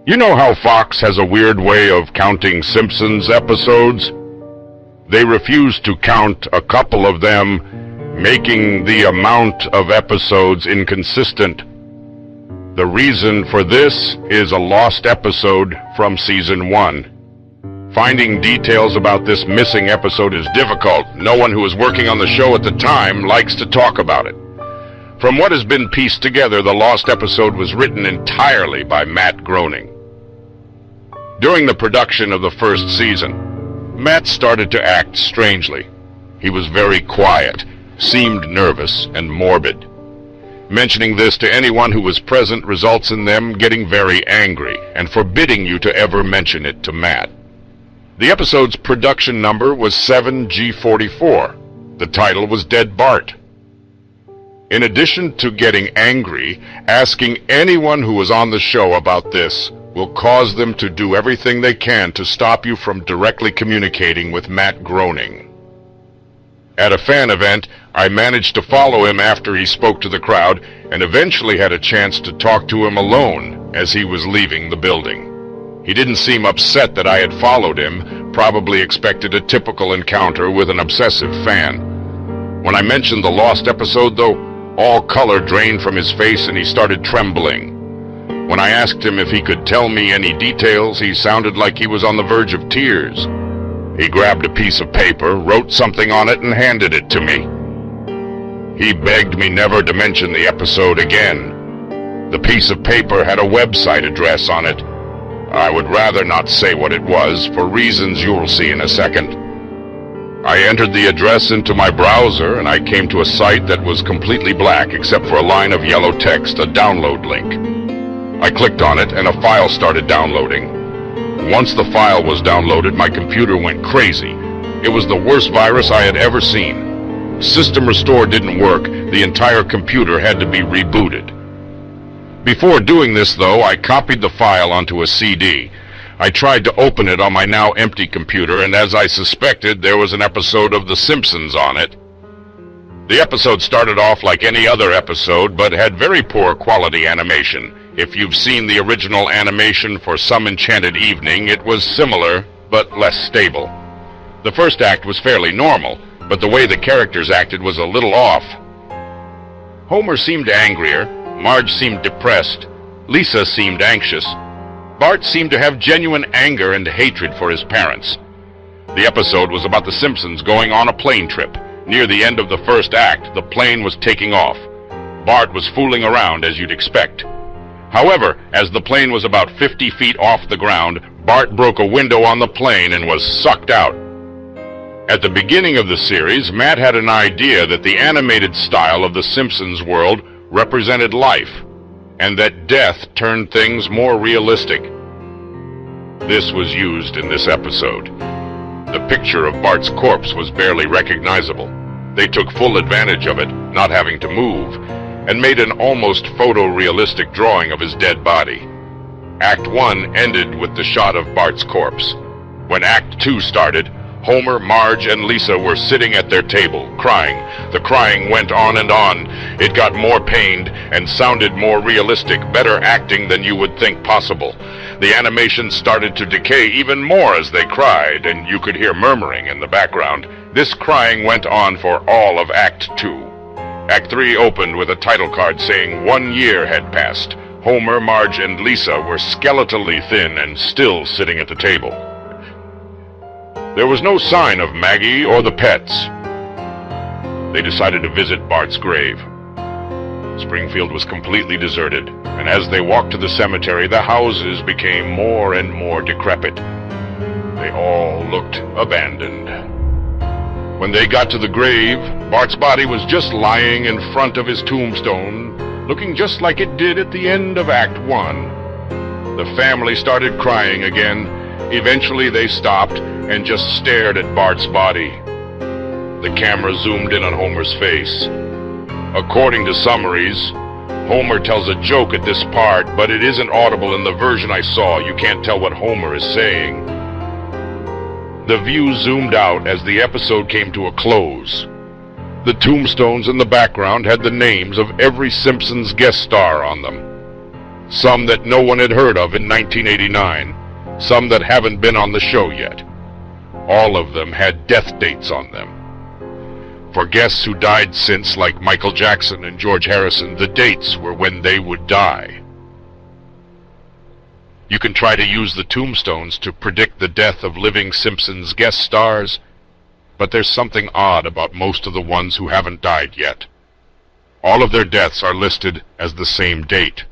You know how Fox has a weird way of counting Simpsons episodes? They refuse to count a couple of them, making the amount of episodes inconsistent. The reason for this is a lost episode from season 1. Finding details about this missing episode is difficult. No one who was working on the show at the time likes to talk about it. From what has been pieced together, the lost episode was written entirely by Matt Groening. During the production of the first season, Matt started to act strangely. He was very quiet, seemed nervous and morbid. Mentioning this to anyone who was present results in them getting very angry and forbidding you to ever mention it to Matt. The episode's production number was 7G44. The title was Dead Bart. In addition to getting angry, asking anyone who was on the show about this will cause them to do everything they can to stop you from directly communicating with Matt Groening. At a fan event, I managed to follow him after he spoke to the crowd and eventually had a chance to talk to him alone as he was leaving the building. He didn't seem upset that I had followed him, probably expected a typical encounter with an obsessive fan. When I mentioned the lost episode, though, all color drained from his face and he started trembling. When I asked him if he could tell me any details, he sounded like he was on the verge of tears. He grabbed a piece of paper, wrote something on it, and handed it to me. He begged me never to mention the episode again. The piece of paper had a website address on it. I would rather not say what it was, for reasons you'll see in a second. I entered the address into my browser, and I came to a site that was completely black except for a line of yellow text, a download link. I clicked on it, and a file started downloading. Once the file was downloaded, my computer went crazy. It was the worst virus I had ever seen. System Restore didn't work. The entire computer had to be rebooted. Before doing this, though, I copied the file onto a CD. I tried to open it on my now empty computer, and as I suspected, there was an episode of The Simpsons on it. The episode started off like any other episode, but had very poor quality animation. If you've seen the original animation for Some Enchanted Evening, it was similar, but less stable. The first act was fairly normal, but the way the characters acted was a little off. Homer seemed angrier, Marge seemed depressed, Lisa seemed anxious. Bart seemed to have genuine anger and hatred for his parents. The episode was about the Simpsons going on a plane trip. Near the end of the first act, the plane was taking off. Bart was fooling around, as you'd expect. However, as the plane was about 50 feet off the ground, Bart broke a window on the plane and was sucked out. At the beginning of the series, Matt had an idea that the animated style of the Simpsons world represented life, and that death turned things more realistic. This was used in this episode. The picture of Bart's corpse was barely recognizable. They took full advantage of it, not having to move, and made an almost photorealistic drawing of his dead body. Act 1 ended with the shot of Bart's corpse. When Act 2 started, Homer, Marge, and Lisa were sitting at their table, crying. The crying went on and on. It got more pained and sounded more realistic, better acting than you would think possible. The animation started to decay even more as they cried, and you could hear murmuring in the background. This crying went on for all of Act 2. Act 3 opened with a title card saying 1 year had passed. Homer, Marge, and Lisa were skeletally thin and still sitting at the table. There was no sign of Maggie or the pets. They decided to visit Bart's grave. Springfield was completely deserted, and as they walked to the cemetery, the houses became more and more decrepit. They all looked abandoned. When they got to the grave, Bart's body was just lying in front of his tombstone, looking just like it did at the end of Act 1. The family started crying again. Eventually they stopped and just stared at Bart's body. The camera zoomed in on Homer's face. According to summaries, Homer tells a joke at this part, but it isn't audible in the version I saw. You can't tell what Homer is saying. The view zoomed out as the episode came to a close. The tombstones in the background had the names of every Simpsons guest star on them. some that no one had heard of in 1989, some that haven't been on the show yet. All of them had death dates on them. For guests who died since, like Michael Jackson and George Harrison, the dates were when they would die. You can try to use the tombstones to predict the death of living Simpsons guest stars, but there's something odd about most of the ones who haven't died yet. All of their deaths are listed as the same date.